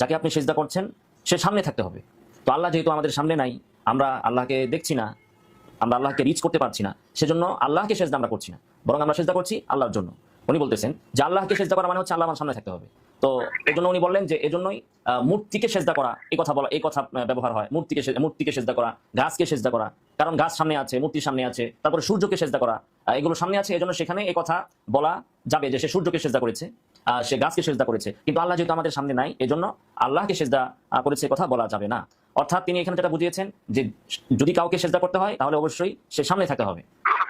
যাকে আপনি সেজদা করছেন সে সামনে থাকতে হবে। তো আল্লাহ যেহেতু আমাদের সামনে নাই, আমরা আল্লাহকে দেখছি না, আমরা আল্লাহকে রিচ করতে পারছি না, সেজন্য আল্লাহকে সেজদা আমরা করছি না, বরং আমরা সেজদা করছি আল্লাহর জন্য। উনি বলতেছেন যে আল্লাহকে সেজদা করা মানে হচ্ছে আল্লাহ আমার সামনে থাকতে হবে। তো এই জন্য উনি বললেন যে এজন্যই মূর্তিকে সেজদা করা, এই কথা বলা, এই কথা ব্যবহার হয়। মূর্তিকে সেজদা করা, গাছকে সেজদা করা, কারণ গাছ সামনে আছে, মূর্তির সামনে আছে, তারপরে সূর্যকে সেজদা করা, এগুলো সামনে আছে, এজন্য সেখানে এই কথা বলা যাবে যে সে সূর্যকে সেজদা করেছে, সে গাছকে সেজদা করেছে। কিন্তু আল্লাহ যেহেতু আমাদের সামনে নাই, এজন্য আল্লাহকে সেজদা করেছে কথা বলা যাবে না। অর্থাৎ তিনি এখানে যেটা বুঝিয়েছেন যে যদি কাউকে সেজদা করতে হয় তাহলে অবশ্যই সে সামনে থাকতে হবে।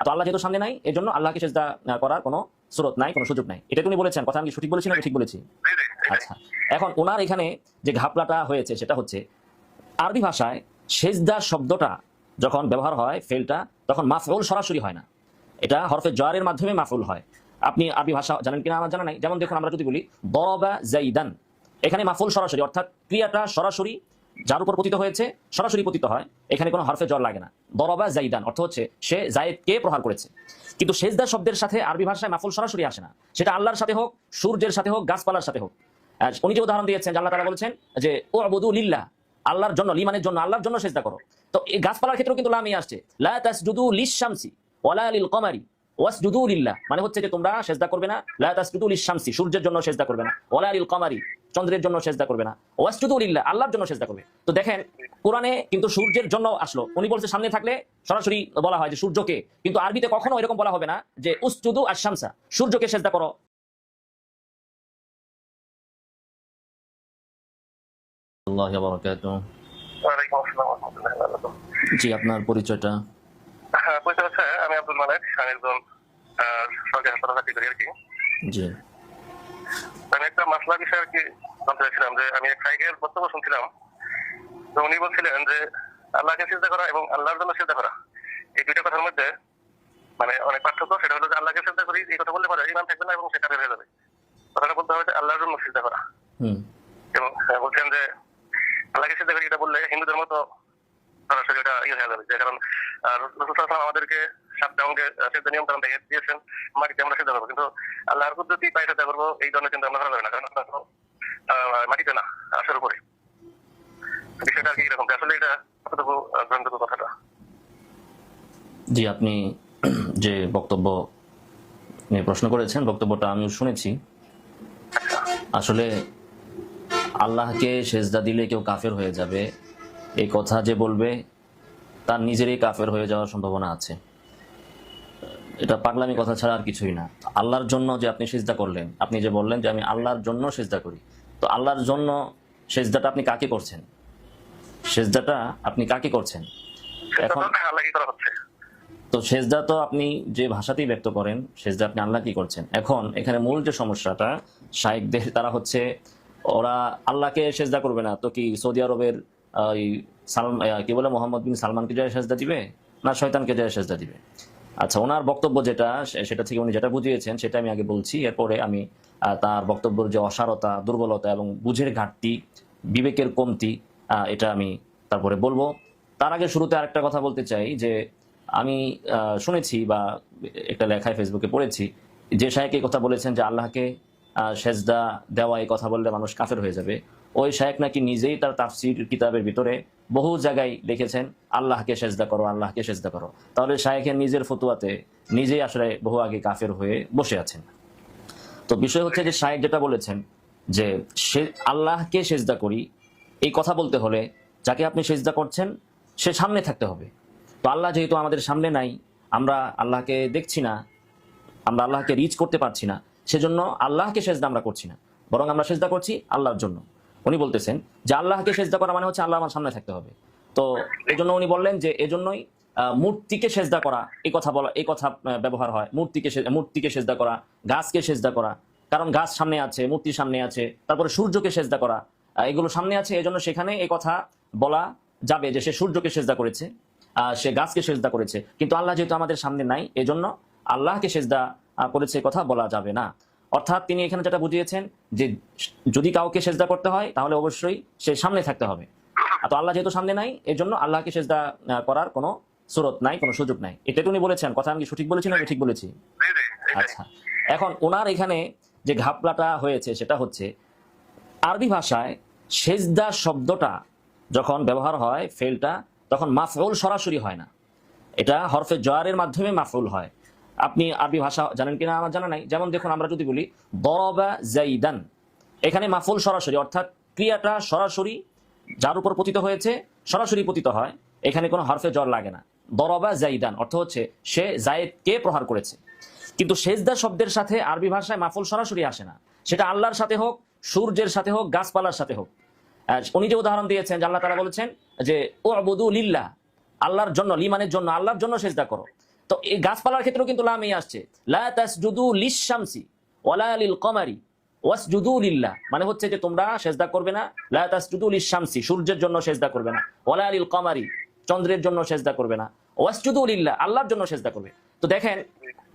তো আল্লাহ যেহেতু সামনে নাই, এজন্য আল্লাহকে সেজদা করার কোনো স্রোত নাই, কোনো সুযোগ নাই। এটা উনি বলেছেন, কথা আমি সঠিক বলেছি না? ঠিক বলেছি। আচ্ছা, এখন ওনার এখানে যে ঘাপলাটা হয়েছে সেটা হচ্ছে আরবি ভাষায় সেজদা শব্দটা যখন ব্যবহার হয় ফেলটা, তখন মাফউল সরাসরি হয় না, এটা হরফে জারের মাধ্যমে মাফউল হয়। আপনি আরবি ভাষা জানেন কিনা আমার জানা নাই। যেমন দেখুন, আমরা যদি বলি দরাবা জাইদান, এখানে মাফউল সরাসরি, অর্থাৎ ক্রিয়াটা সরাসরি যার উপর পতিত হয়েছে সরাসরি পতিত হয়, এখানে কোনো হরফে জ্বর লাগে না। দরাবা জাইদান অর্থ হচ্ছে সে জায়েদকে প্রহার করেছে। কিন্তু সেজদা শব্দের সাথে আরবি ভাষায় মাফউল সরাসরি আসে না, সেটা আল্লাহর সাথে হোক, সূর্যের সাথে হোক, গাছপালার সাথে হোক। উনি যে উদাহরণ দিয়েছেন, আল্লাহ তাআলা বলেছেন যে উ'বুদু লিল্লাহ, আল্লাহর জন্য, লিমানের জন্য, আল্লাহর জন্য সেজদা করো। তো এই গাছপালার ক্ষেত্রেও কিন্তু লামই আসছে, লা তাসজুদু লিশ-শামসি ওয়ালা লিল কমারি ওয়াসজুদু লিল্লাহ, মানে হচ্ছে যে তোমরা সেজদা করবে না, লা তাসজুদু লিশ-শামসি, সূর্যের জন্য সেজদা করবে না, ওয়ালা লিল কমারি, চন্দ্রের জন্য সেজদা করবে না, ওয়াসজুদু লিল্লাহ, আল্লাহর জন্য সেজদা করবে। তো দেখেন কোরআনে কিন্তু সূর্যের জন্য আসলো, উনি বলছে সামনে থাকলে সরাসরি বলা হয় যে সূর্যকে, কিন্তু আরবিতে কখনো এরকম বলা হবে না যে উসজুদু আশ-শামসা, সূর্যকে সেজদা করো। আল্লাহু ওয়া বারাকাতুহু। ওয়ালাইকুম আসসালাম ওয়া রাহমাতুল্লাহি ওয়া বারাকাতুহু। জি, আপনার পরিচয়টা? হ্যাঁ, পরিচয় হচ্ছে আমি আব্দুল মালেক, আমি একজন সরকারি হাসপাতালে চাকরি করি আর কি। জি। আমি একটা মাসলা বিষয় আর কি জানতে চাইছিলাম, যে আমি এক শাইখের বক্তব্য শুনছিলাম, তো উনি বলছিলেন যে আল্লাহকে সিজদা করা এবং আল্লাহর জন্য সিজদা করা, এই দুইটা কথার মধ্যে মানে অনেক পার্থক্য। সেটা হলো যে আল্লাহকে সিজদা করি এই কথা বললে পরে ঈমান থাকবে না এবং সেটা বের হয়ে যাবে। কথাটা বলতে হবে যে আল্লাহর জন্য সিজদা করা। এবং বলছেন যে আল্লাহকে সিজদা করি এটা বললে হিন্দুদের মতো সরাসরি এটা ইয়ে হয়ে যাবে, যে কারণ রাসূল সাল্লাল্লাহু আলাইহি ওয়াসাল্লাম আমাদেরকে 7টা অঙ্গে সিজদা নিয়ম কানুন দেখিয়ে দিয়েছেন, মাটিতে আমরা সিজদা করবো, কিন্তু আল্লাহর কুদরতি পায়ে সিজদা করবো এই ধরনের চিন্তা আমরা করা যাবে না, কারণ আমরা তো মাটিতে না, আরশের উপরে। বিষয়টা আর কি এরকম, আসলে এটা কতটুকু গ্রহণযোগ্য কথাটা? জি, আপনি যে বক্তব্য নিয়ে প্রশ্ন করেছেন, বক্তব্যটা আমি শুনেছি। আসলে আল্লাহকে সেজদা দিলে কেউ কাফের হয়ে যাবে, এই কথা যে বলবে তার নিজেরই কাফের হয়ে যাওয়ার সম্ভাবনা আছে। এটা পাগলামি কথা ছাড়া আর কিছুই না। আল্লাহর জন্য যে আপনি সিজদা করলেন, আপনি যে বললেন যে আমি আল্লাহর জন্য সিজদা করি, তো আল্লাহর জন্য সিজদাটা আপনি কাকে করছেন? সিজদাটা আপনি কাকে করছেন? এখন তো সেজদা তো আপনি যে ভাষাতেই ব্যক্ত করেন, সেজদা আপনি আল্লাহ কি করছেন। এখন এখানে মূল যে সমস্যাটা, শাইখদের তারা হচ্ছে ওরা আল্লাহকে সেজদা করবে না, তো কি সৌদি আরবের কি বলে মোহাম্মদ বিন সালমানকে যায় সেজদা দিবে, না শয়তানকে যায় সেজদা দিবে? আচ্ছা, ওনার বক্তব্য যেটা, সেটা থেকে উনি যেটা বুঝিয়েছেন সেটা আমি আগে বলছি, এরপরে আমি তার বক্তব্যের যে অসারতা, দুর্বলতা এবং বুঝের ঘাটতি, বিবেকের কমতি, এটা আমি তারপরে বলবো। তার আগে শুরুতে আরেকটা কথা বলতে চাই যে আমি শুনেছি বা একটা লেখায় ফেসবুকে পড়েছি যে শায়েখ এই কথা বলেছেন যে আল্লাহকে সেজদা দেওয়া, এই কথা বললে মানুষ কাফের হয়ে যাবে। ওই শায়েখ নাকি নিজেই তার তাফসীর কিতাবের ভিতরে বহু জায়গায় লিখেছেন আল্লাহকে সেজদা করো, আল্লাহকে সেজদা করো। তাহলে শায়েখের নিজের ফতুয়াতে নিজেই আসলে বহু আগে কাফের হয়ে বসে আছেন। তো বিষয় হচ্ছে যে শায়েখ যেটা বলেছেন যে আল্লাহকে সেজদা করি, এই কথা বলতে হলে যাকে আপনি সেজদা করছেন সে সামনে থাকতে হবে। তো আল্লাহ যেহেতু আমাদের সামনে নাই, আমরা আল্লাহকে দেখছি না, আমরা আল্লাহকে রিচ করতে পারছি না, সেজন্য আল্লাহকে সেজদা আমরা করছি না, বরং আমরা সেজদা করছি আল্লাহর জন্য। উনি বলতেছেন যে আল্লাহকে সেজদা করা মানে হচ্ছে আল্লাহ আমার সামনে থাকতে হবে। তো এই জন্য উনি বললেন যে এজন্যই মূর্তিকে সেজদা করা, এই কথা বলা, এই কথা ব্যবহার হয়। মূর্তিকে সেজদা করা, গাছকে সেজদা করা, কারণ গাছ সামনে আছে, মূর্তির সামনে আছে, তারপরে সূর্যকে সেজদা করা, এগুলো সামনে আছে, এজন্য সেখানে এই কথা বলা যাবে যে সে সূর্যকে সেজদা করেছে, সে গাছকে সেজদা করেছে। কিন্তু আল্লাহ যেহেতু আমাদের সামনে নাই, এজন্য আল্লাহকে সেজদা করেছে কথা বলা যাবে না। অর্থাৎ তিনি এখানে যেটা বুঝিয়েছেন যে যদি কাউকে সেজদা করতে হয় তাহলে অবশ্যই সে সামনে থাকতে হবে। তো আল্লাহ যেহেতু সামনে নাই, এজন্য আল্লাহকে সেজদা করার কোনো সুরত নাই, কোনো সুযোগ নাই। এটা উনি বলেছেন, কথা আমি সঠিক বলেছি না? ঠিক বলেছি। আচ্ছা, এখন ওনার এখানে যে ঘাপলাটা হয়েছে সেটা হচ্ছে আরবি ভাষায় সেজদা শব্দটা যখন ব্যবহার হয় ফেলটা, তখন মাফউল সরাসরি হয় না, এটা হরফে জারের মাধ্যমে মাফউল হয়। আপনি আরবি ভাষা জানেন কিনা আমার জানা নাই। যেমন দেখুন, আমরা যদি বলি দরাবা জাইদান, এখানে মাফউল সরাসরি, অর্থাৎ ক্রিয়াটা সরাসরি যার উপর পতিত হয়েছে সরাসরি পতিত হয়, এখানে কোনো হরফে জর লাগে না। দরাবা জাইদান অর্থ হচ্ছে সে জায়েদকে প্রহার করেছে। কিন্তু সেজদা শব্দের সাথে আরবি ভাষায় মাফউল সরাসরি আসে না, সেটা আল্লাহর সাথে হোক, সূর্যের সাথে হোক, গাছপালার সাথে হোক। উনি যে উদাহরণ দিয়েছেন যে আল্লাহ তাআলা বলেছেন যে উ'বুদু লিল্লাহ, আল্লাহর জন্য, লিমানের জন্য, আল্লাহর জন্য সেজদা করো। তো এই গাছপালার ক্ষেত্রেও কিন্তু লামই আসছে, লা তাসজুদু লিশ-শামসি ওয়ালা লিল কমারি ওয়াসজুদু লিল্লাহ, মানে হচ্ছে যে তোমরা সেজদা করবে না, লা তাসজুদু লিশ-শামসি, সূর্যের জন্য সেজদা করবে না, ওয়ালা লিল কমারি, চন্দ্রের জন্য সেজদা করবে না, ওয়াসজুদু লিল্লাহ, আল্লাহর জন্য সেজদা করবে। তো দেখেন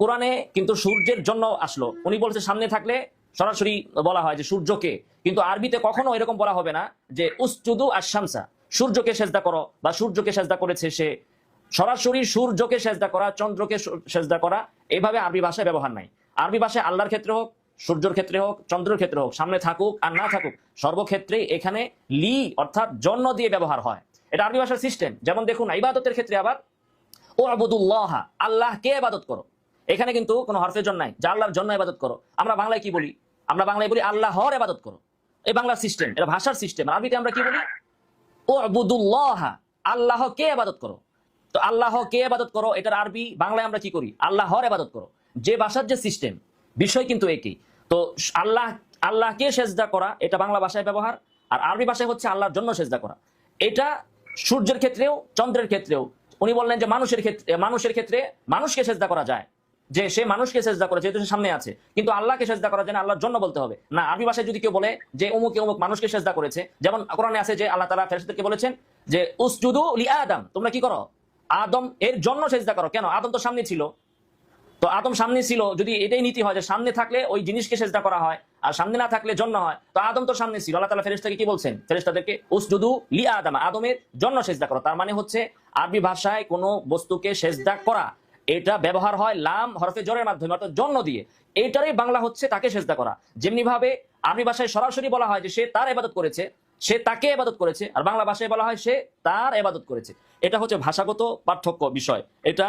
কোরআনে কিন্তু সূর্যের জন্য আসলো, উনি বলছে সামনে থাকলে সরাসরি বলা হয় যে সূর্যকে, কিন্তু আরবিতে কখনো এরকম বলা হবে না যে উসজুদু আশ-শামসা, সূর্যকে সেজদা করো বা সূর্যকে সেজদা করেছে সে। সরাসরি সূর্যকে সেজদা করা, চন্দ্রকে সেজদা করা, এইভাবে আরবি ভাষায় ব্যবহার নাই। আরবি ভাষায় আল্লাহর ক্ষেত্রে হোক, সূর্যের ক্ষেত্রে হোক, চন্দ্রের ক্ষেত্রে হোক, সামনে থাকুক আর না থাকুক, সর্বক্ষেত্রেই এখানে লি অর্থাৎ জন্য দিয়ে ব্যবহার হয়। এটা আরবি ভাষার সিস্টেম। যেমন দেখুন ইবাদতের ক্ষেত্রে আবার উ'বুদুল্লাহ, আল্লাহকে ইবাদত করো, এখানে কিন্তু কোনো হরফে জন নাই যে আল্লাহর জন্য ইবাদত করো। আমরা বাংলায় কি বলি? আমরা বাংলায় বলি আল্লাহর ইবাদত করো। এই বাংলার সিস্টেম, এটা ভাষার সিস্টেম। আরবিতে আমরা কি বলি? উ'বুদুল্লাহ, আল্লাহকে ইবাদত করো। তো আল্লাহকে ইবাদত করো, এটার আরবি বাংলায় আমরা কি করি? আল্লাহর ইবাদত করো। যে ভাষার যে সিস্টেম, বিষয় কিন্তু একই। তো আল্লাহকে সেজদা করা, এটা বাংলা ভাষায় ব্যবহার, আর আরবি ভাষায় হচ্ছে আল্লাহর জন্য সেজদা করা। এটা সূর্যের ক্ষেত্রেও, চন্দ্রের ক্ষেত্রেও। উনি বললেন যে মানুষের ক্ষেত্রে মানুষকে সেজদা করা যায়, যে সে মানুষকে সেজদা করে যেহেতু সে সামনে আছে, কিন্তু আল্লাহকে সেজদা করা যায় না, আল্লাহর জন্য বলতে হবে না। আরবি ভাষায় যদি কেউ বলে যে অমুকে অমুক মানুষকে সেজদা করেছে, যেমন কোরআনে আছে যে আল্লাহ তাআলা ফেরেশতাদেরকে বলেছেন যে উসজুদু লিআদম, তোমরা কি করো? আদম এর জন্য সেজদা করো। কেন? আদম তো সামনে ছিল। তো আদম সামনে ছিল, যদি এটাই নীতি হয় যে সামনে থাকলে ওই জিনিসকে সেজদা করা হয় আর সামনে না থাকলে জন্য হয়, তো আদম তো সামনে ছিল। আল্লাহ তাআলা ফেরেশতাকে কি বলছেন? ফেরেশতাদেরকে উসজুদু লিআদম, আদমের জন্য সেজদা করো। তার মানে হচ্ছে আরবি ভাষায় কোনো বস্তুকে সেজদা করা, এটা ব্যবহার হয় লাম হরফে জরের মাধ্যমে, অর্থাৎ জন্য দিয়ে। এইটারই বাংলা হচ্ছে তাকে সেজদা করা। যেমনি ভাবে আরবি ভাষায় সরাসরি বলা হয় যে সে তার ইবাদত করেছে, সে তাকে ইবাদত করেছে, আর বাংলা ভাষায় বলা হয় সে তার ইবাদত করেছে। এটা হচ্ছে ভাষাগত পার্থক্য বিষয় এটা।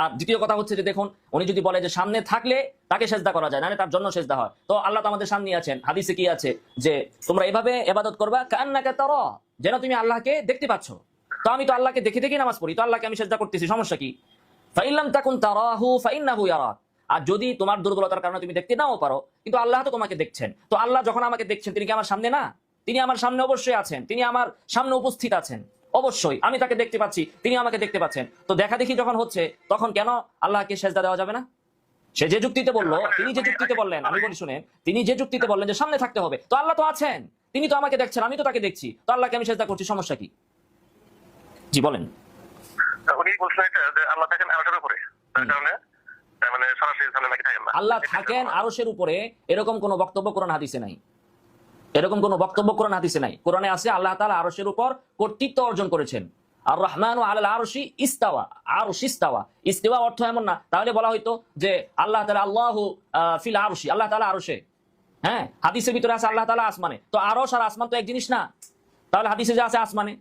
আর দ্বিতীয় কথা হচ্ছে যে দেখুন, উনি যদি বলে যে সামনে থাকলে তাকে সেজদা করা যায় না, তার জন্য সেজদা হয়, তো আল্লাহ তো আমাদের সামনে আছেন। হাদিসে কি আছে যে তোমরা এভাবে ইবাদত করবা কান্নাকা তারা, যেন তুমি আল্লাহকে দেখতে পাচ্ছ। তো আমি তো আল্লাহকে দেখে দেখে নামাজ পড়ি, তো আল্লাহকে আমি সেজদা করতেছি, সমস্যা কি? ফাইল্লাম তাকুন তারাহু ফাইন্নাহু ইয়ারাক, আর যদি তোমার দুর্বলতার কারণে তুমি দেখতে নাও পারো, কিন্তু আল্লাহ তো তোমাকে দেখছেন। তো আল্লাহ যখন আমাকে দেখছেন, তিনি কি আমার সামনে না? তিনি আমার সামনে অবশ্যই আছেন, তিনি আমার সামনে উপস্থিত আছেন, অবশ্যই আমি তাকে দেখতে পাচ্ছি, তিনি আমাকে দেখতে পাচ্ছেন। তো দেখা দেখি যখন হচ্ছে, তখন কেন আল্লাহকে সেজদা দেওয়া যাবে না? সে যে যুক্তিতে বললো, তিনি যে যুক্তিতে বললেন, আমি বলি শুনেন, তিনি যে যুক্তিতে বললেন যে সামনে থাকতে হবে, তো আল্লাহ তো আছেন, তিনি তো আমাকে দেখছেন, আমি তো তাকে দেখছি, তো আল্লাহকে আমি সেজদা করছি, সমস্যা কি? জি বলেন। উনি বলছেন এটা যে আল্লাহ থাকেন আরশের উপরে, তার কারণে মানে সরাসরি সামনে নাকি থাকেন না। আল্লাহ থাকেন আরশের উপরে, এরকম কোন বক্তব্য কোরআন হাদিসে নাই। এরকম কোন বক্তব্য কোরআন হাদিসে নাই। কোরআনে আছে আল্লাহ তাআলা আরশের উপর কর্তৃত্ব অর্জন করেছেন। আর রহমানু আলাল আরশি ইস্তাওয়া, আরশ ইস্তাওয়া, ইস্তিওয়া অর্থ এমন না, তাহলে বলা হয়তো যে আল্লাহ তাআলা আল্লাহু ফিল আরশি, আল্লাহ তাআলা আরশে। হ্যাঁ, হাদিসের ভিতরে আছে আল্লাহ তাআলা আসমানে, তো আরশ আর আসমান তো এক জিনিস না। তাহলে হাদিসে যে আছে আসমানে,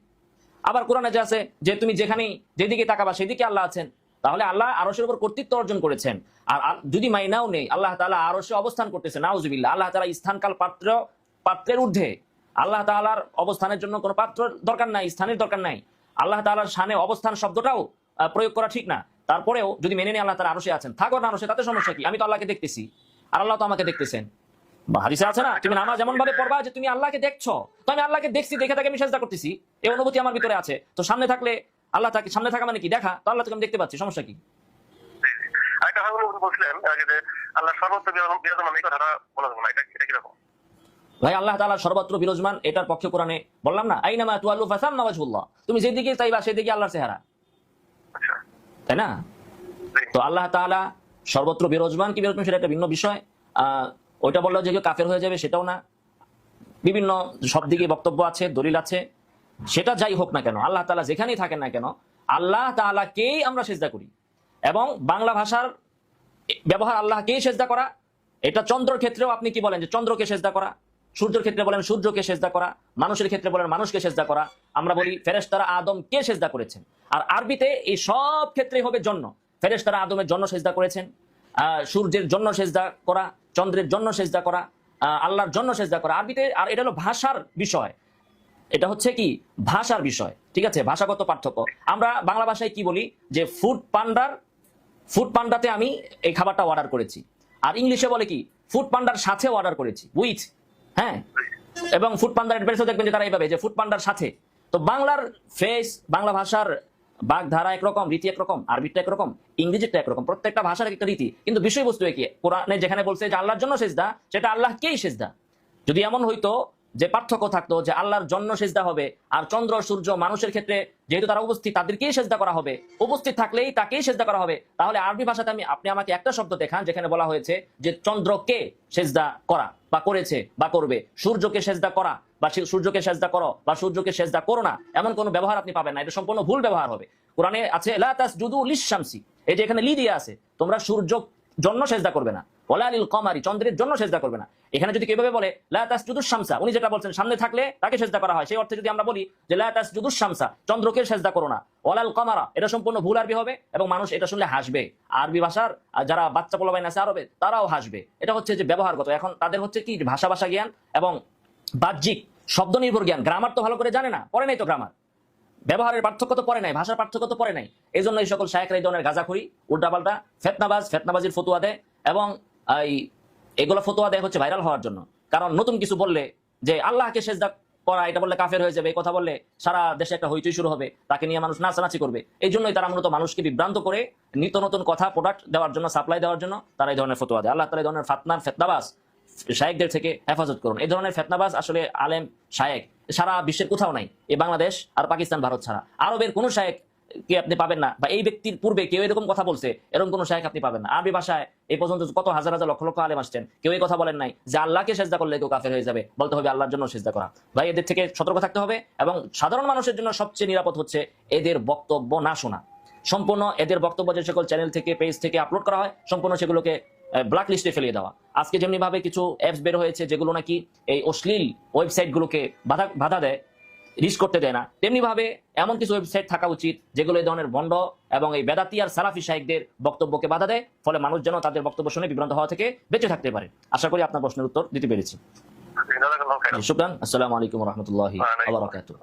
আবার কোরআনে যে আছে যে তুমি যেখানেই যেদিকে তাকাবা সেদিকে আল্লাহ আছেন, তাহলে আল্লাহ আরশের উপর কর্তৃত্ব অর্জন করেছেন। আর যদি মাইনাও নেই, আল্লাহ তাআলা আরশে অবস্থান করতেছে, নাউজুবিল্লাহ, আল্লাহ তাআলা স্থানকাল পাত্রের ঊর্ধ্বে, আল্লাহ তাআলার অবস্থানের জন্য কোনো পাত্র দরকার নাই, স্থানের দরকার নাই। আল্লাহ তাআলার শানে অবস্থান শব্দটাও প্রয়োগ করা ঠিক না। তারপরেও যদি মেনে নিয়ে আল্লাহ তাআলা আরশে আছেন, থাকো না আরশে, তাতে সমস্যা কি? আমি তো আল্লাহকে দেখতেছি আর আল্লাহ তো আমাকে দেখতেছেন। হাদিসে আছে না, তুমি নামাজ এমন ভাবে পড়বা যে তুমি আল্লাহকে দেখছো, তো আমি আল্লাহকে দেখছি, দেখে তাকে আমি সেজদা করতেছি, এই অনুভূতি আমার ভিতরে আছে। তো সামনে থাকলে আল্লাহ তাকে, সামনে থাকা মানে কি? দেখা, তো আল্লাহ তাকে আমি দেখতে পাচ্ছি, সমস্যা কি? আরেকটা কথা উনি বলছিলেন যে আল্লাহ সর্বত্র বিরাজমান, এই কথাটা বলা যাবে না, এটা কিরকম? ভাই আল্লাহ তাআলা সর্বত্র বিরাজমান, এটার পক্ষে কোরআনে বললাম না, আইনামা তুআল্লু ফাসাম্মা ওয়াজহুল্লাহ, তুমি যেদিকে চাইবা সেদিকে আল্লাহর চেহারা, তাই না? তো আল্লাহ তাআলা সর্বত্র বিরাজমান কি বিরাজমান সেটা একটা ভিন্ন বিষয়। ওইটা বললেও যে কেউ কাফের হয়ে যাবে সেটাও না। বিভিন্ন সব দিকে বক্তব্য আছে, দলিল আছে, সেটা যাই হোক না কেন, আল্লাহ তাআলা যেখানেই থাকেন না কেন, আল্লাহ তাআলাকেই আমরা সেজদা করি। এবং বাংলা ভাষার ব্যবহার আল্লাহকেই সেজদা করা, এটা চন্দ্রের ক্ষেত্রেও আপনি কি বলেন যে চন্দ্রকে সেজদা করা, সূর্যের ক্ষেত্রে বলেন সূর্যকে সেজদা করা, মানুষের ক্ষেত্রে বলেন মানুষকে সেজদা করা। আমরা বলি ফেরেশতারা আদমকে সেজদা করেছেন। আর আরবিতে এই সব ক্ষেত্রে হবে জন্য। ফেরেশতারা আদমের জন্য সেজদা করেছেন, সূর্যের জন্য সেজদা করা, চন্দ্রের জন্য সেজদা করা, আল্লাহর জন্য সেজদা করা। আরবিতে, আর এটা হলো ভাষার বিষয়, এটা হচ্ছে কি ভাষার বিষয়, ঠিক আছে, ভাষাগত পার্থক্য। আমরা বাংলা ভাষায় কি বলি যে ফুড পান্ডাতে আমি এই খাবারটা অর্ডার করেছি, আর ইংলিশে বলে কি ফুড পান্ডার সাথে অর্ডার করেছি, উইথ, হ্যাঁ। এবং ফুড পান্ডার অ্যাড্রেসও দেখবেন যে তারা এইভাবে যে ফুড পান্ডার সাথে। তো বাংলার ফেস, বাংলা ভাষার বাগধারা একরকম, রীতি একরকম, আরবিটা একরকম, ইংরেজিটা একরকম, প্রত্যেকটা ভাষার একটা রীতি। কিন্তু বিষয়বস্তু একই। কোরআনে যেখানে বলছে যে আল্লাহর জন্য সেজদা, সেটা আল্লাহকেই সেজদা। যদি এমন হইতো যে পার্থক্য থাকতো যে আল্লাহর জন্য সেজদা হবে, আর চন্দ্র সূর্য মানুষের ক্ষেত্রে যেহেতু তারা উপস্থিত, তাদেরকেই সেজদা করা হবে, উপস্থিত থাকলেই তাকেই সেজদা করা হবে, তাহলে আরবি ভাষাতে আপনি আমাকে একটা শব্দ দেখান যেখানে বলা হয়েছে যে চন্দ্রকে সেজদা করা বা করেছে বা করবে, সূর্যকে সেজদা করা বা সূর্যকে সেজদা করো বা সূর্যকে সেজদা করো না, এমন কোনো ব্যবহার আপনি পাবেন না। এটা সম্পূর্ণ ভুল ব্যবহার হবে। কোরআনে আছে লা তাসজুদু লিশ-শামসি, এই যে এখানে লি দিয়ে আছে, তোমরা সূর্য জন্য সেজদা করবে না, ওয়ালা লিল কমারি, চন্দ্রের জন্য সেজদা করবে না। এখানে যদি কিভাবে বলে লা তাসজুদুশ শামসা, উনি যেটা বলছেন সামনে থাকলে তাকে সেজদা করা হয়, সেই অর্থে যদি আমরা বলি যে লা তাসজুদুশ শামসা, চন্দ্রকে সেজদা করো না, ওয়ালাল কমারা, এটা সম্পূর্ণ ভুল আরবি হবে এবং মানুষ এটা শুনলে হাসবে। আরবি ভাষার যারা বাচ্চা পোলাপাইন আছে আরবে, তারাও হাসবে। এটা হচ্ছে যে ব্যবহারগত। এখন তাদের হচ্ছে কি ভাষা জ্ঞান এবং বাহ্যিক শব্দ নির্ভর জ্ঞান, গ্রামার তো ভালো করে জানে না, পড়ে নাই তো গ্রামার, ব্যবহারের পার্থক্য তো পড়ে নাই, ভাষার পার্থক্য তো পড়ে নাই। এই জন্য এই সকল শায়েখরা এই ধরনের গাঁজাখুরি, উল্টাপাল্টা ফেতনাবাজির ফতুয়া দেয়, এবং এগুলো ফতুয়া দেয় হচ্ছে ভাইরাল হওয়ার জন্য। কারণ নতুন কিছু বললে যে আল্লাহকে সেজদা করা, এটা বললে কাফের হয়ে যাবে, এই কথা বললে সারা দেশে একটা হইচই শুরু হবে, তাকে নিয়ে মানুষ নাচানাচি করবে। এই জন্যই তারা মূলত মানুষকে বিভ্রান্ত করে নিত্য নতুন কথা প্রোডাক্ট দেওয়ার জন্য, সাপ্লাই দেওয়ার জন্য তারা এই ধরনের ফতুয়া দেয়। আল্লাহ তাআলা এই ধরনের ফেতনাবাজ শায়েকদের থেকে হেফাজত করুন। এই ধরনের ফেতনাবাজ আসলে আলেম শায়েক সারা বিশ্বের কোথাও নাই, এই বাংলাদেশ আর পাকিস্তান ভারত ছাড়া। আরবের কোনো শায়েক কে আপনি পাবেন না, বা এই ব্যক্তির পূর্বে কেউ এরকম কথা বলছে এরকম কোনো শায়েক আপনি পাবেন না। আরবি ভাষায় এই পর্যন্ত কত হাজার হাজার লক্ষ লক্ষ আলেম আসছেন, কেউ এই কথা বলেন নাই যে আল্লাহকে সেজদা করলে কেউ কাফের হয়ে যাবে, বলতে হবে আল্লাহর জন্য সেজদা করা। ভাই এদের থেকে সতর্ক থাকতে হবে, এবং সাধারণ মানুষের জন্য সবচেয়ে নিরাপদ হচ্ছে এদের বক্তব্য না শোনা। সম্পূর্ণ এদের বক্তব্য যে সকল চ্যানেল থেকে, পেজ থেকে আপলোড করা হয়, সম্পূর্ণ সেগুলোকে ব্ল্যাক লিস্টে ফেলিয়ে দেওয়া। আজকে যেমনি ভাবে কিছু অ্যাপস বের হয়েছে যেগুলো নাকি এই অশ্লীল ওয়েবসাইটগুলোকে বাধা দেয়, রিস্ক করতে দেয় না, তেমনি ভাবে এমন কিছু ওয়েবসাইট থাকা উচিত যেগুলো এই ধরনের ভণ্ড এবং এই বেদাতি আর সালাফি শায়েখদের বক্তব্যকে বাধা দেয়, ফলে মানুষ যেন তাদের বক্তব্য শুনে বিভ্রান্ত হওয়া থেকে বেঁচে থাকতে পারে। আশা করি আপনার প্রশ্নের উত্তর দিতে পেরেছি। শুকরান। আসসালামু আলাইকুম ওয়া রাহমাতুল্লাহি ওয়া বারাকাতুহু।